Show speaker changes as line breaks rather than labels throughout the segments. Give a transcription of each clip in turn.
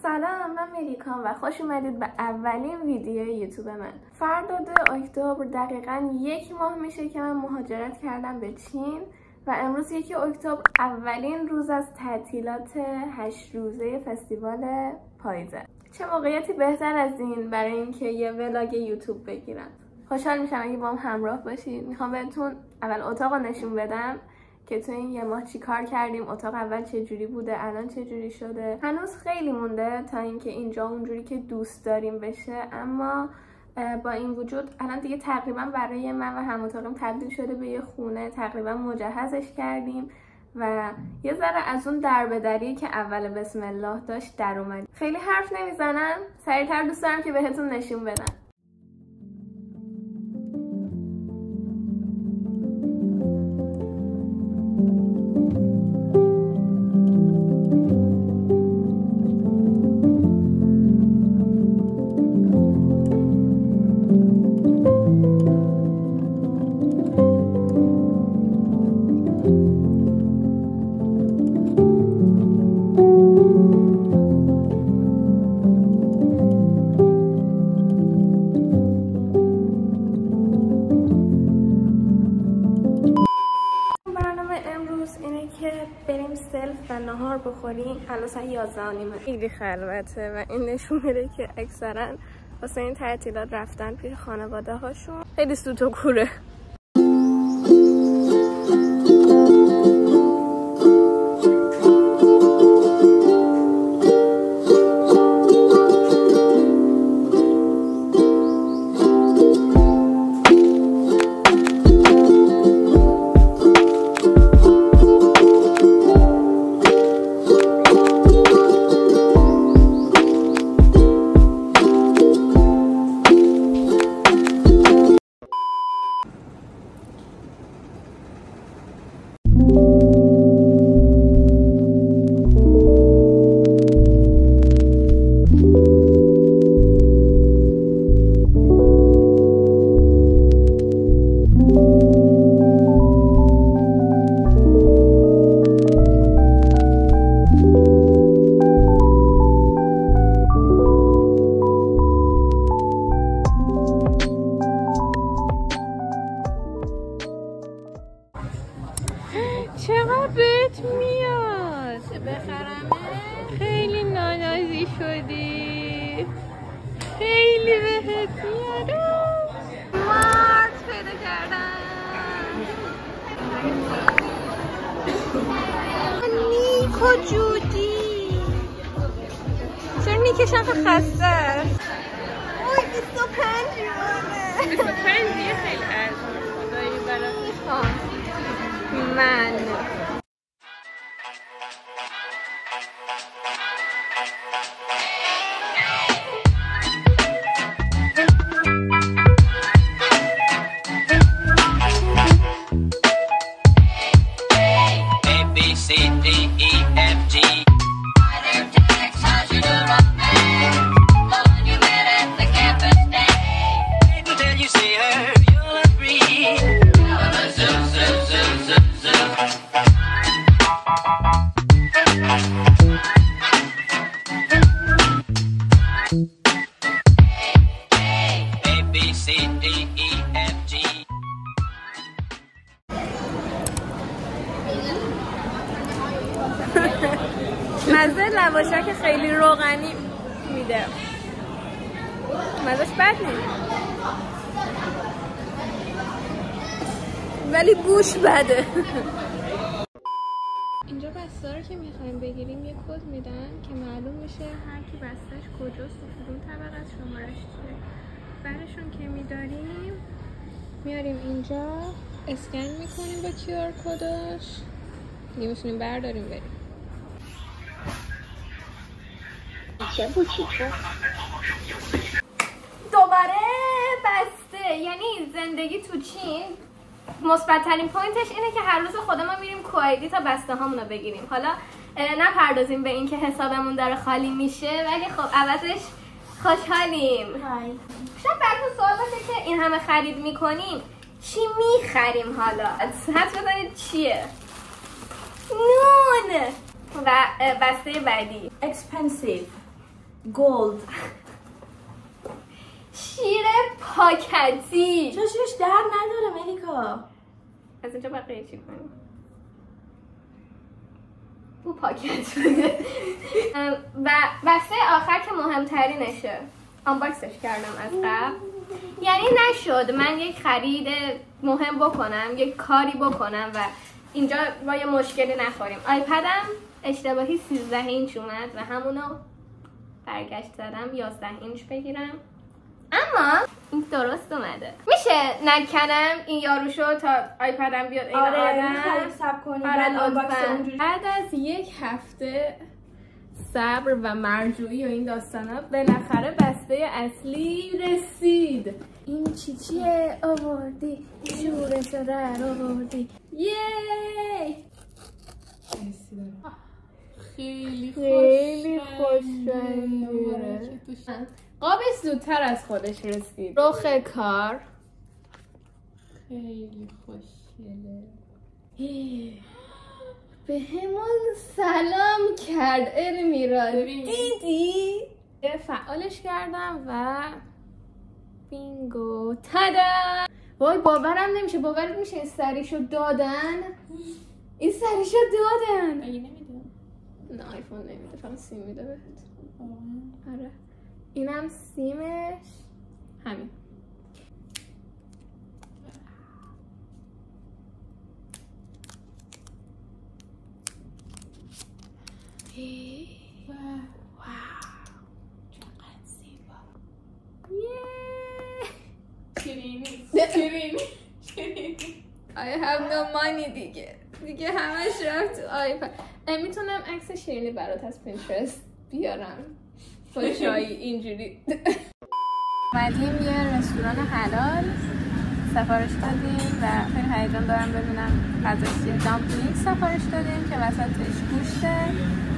سلام، من ملیکام و خوش اومدید به اولین ویدیو یوتیوب من. فردا 2 اکتبر دقیقاً 1 ماه میشه که من مهاجرت کردم به چین و امروز 1 اکتبر اولین روز از تعطیلات 8 روزه فستیوال پاییزه. چه موقعیتی بهتر از این برای اینکه یه ولاگ یوتیوب بگیرم. خوشحال میشم اگه با هم همراه باشید. میخوام بهتون اول اتاق رو نشون بدم که تو این 1 ماه چی کار کردیم، اتاق اول چه جوری بوده، الان چه جوری شده. هنوز خیلی مونده تا اینکه اینجا اونجوری که دوست داریم بشه، اما با این وجود الان دیگه تقریبا برای من و هم اتاقم تبدیل شده به یه خونه. تقریبا مجهزش کردیم و یه ذره از اون دربدری که اول بسم الله داشت در اومد. خیلی حرف نمیزنم، سریعتر دوست دارم که بهتون نشون بدم. اینه که بریم سلف و نهار بخوریم. الان ساعت 11:30. خیلی خلوته و این نشون میده که اکثرا واسه این تعطیلات رفتن پیش خانواده هاشون. خیلی سوت و کوره. چقدر بهت میاد بخرمه؟ خیلی نانازی شدی، خیلی بهت میاد. مارت پیدا کردم. نیکو جودی چرا نیکش هم خسته است؟ اوی 25 یوانه. 25 دیگه خیلی ارزون خدایی برای من. مزه لواشک خیلی روغنی میده، مزهش بد نیست ولی بوش بده. اینجا بسته رو که میخوایم بگیریم یه کد میدن که معلوم میشه هر کی بستش کجاست و کدوم طبقه از شمارش چیه. بعدشون که میداریم میاریم اینجا اسکن میکنیم با QR کدش دیگه میتونیم برداریم بریم. دوباره بسته. یعنی زندگی تو چین مثبت ترین پوینتش اینه که هر روز خودمون میریم کوایدی تا بسته هامون رو بگیریم. حالا نپردازیم به این که حسابمون داره خالی میشه، ولی خب عوضش خوشحالیم. شاید براتون سوال باشه که این همه خرید میکنیم چی میخریم؟ حالا حدس بزنید چیه؟ نون. و بسته بعدی expensive.
گلد.
شیر پاکتی.
چرا شیرش درد نداره ملیکا؟
از اینجا بقیه چی کنیم؟ او پاکت بوده. و بسته آخر که مهمترینشه، آنباکسش کردم از قبل. یعنی نشد من یک خرید مهم بکنم، یک کاری بکنم و اینجا با یه مشکلی نخوریم. آیپدم اشتباهی 13 اینچ اومد و همونو برگشت زدم 11 اینچ بگیرم، اما این درست اومده. میشه نکنم این یاروشو تا آیپدم بیاد این آدم؟
سب کنیم.
آره لطفاً. بعد از یک هفته صبر و مرجوعی و این داستانا بالاخره بسته اصلی رسید. این چیه آوردی شورشو در آوردی. یی خیلی خوش رنگیه. قابش زودتر از خودش رسید. رخ کار خیلی خوشگله. به همون سلام کرد المیرا. دیدی؟ فعالش کردم و بینگو تدا. وای باورم نمیشه. باورت میشه این سریشو دادن؟ این سریشو دادن.
اگه نمیدونم
نه آیفون نمیده، فقط سیم میده بهت. آره اینم سیمش همین.
چقدر زیبا.
شیرینی. I have no money دیگه همش رفت تو آیپد. میتونم عکس شیرینی برات از پینترست بیارم خوشایی اینجوری. اومدیم یه رستوران حلال سفارش دادیم و خیلی هیجان دارم ببینم غذاش چیه. دامپلینگ سفارش دادیم که وسطش گوشته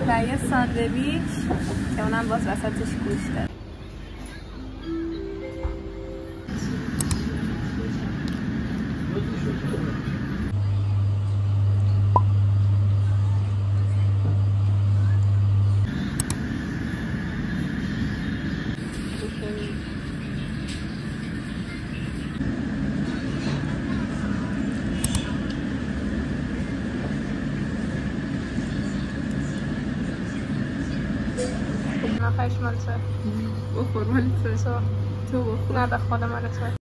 و یه ساندویچ که اونم باز وسطش گوشته. آخرش مال تو.
بخور مال تو.
تو بخور. نه به خدا مال تو.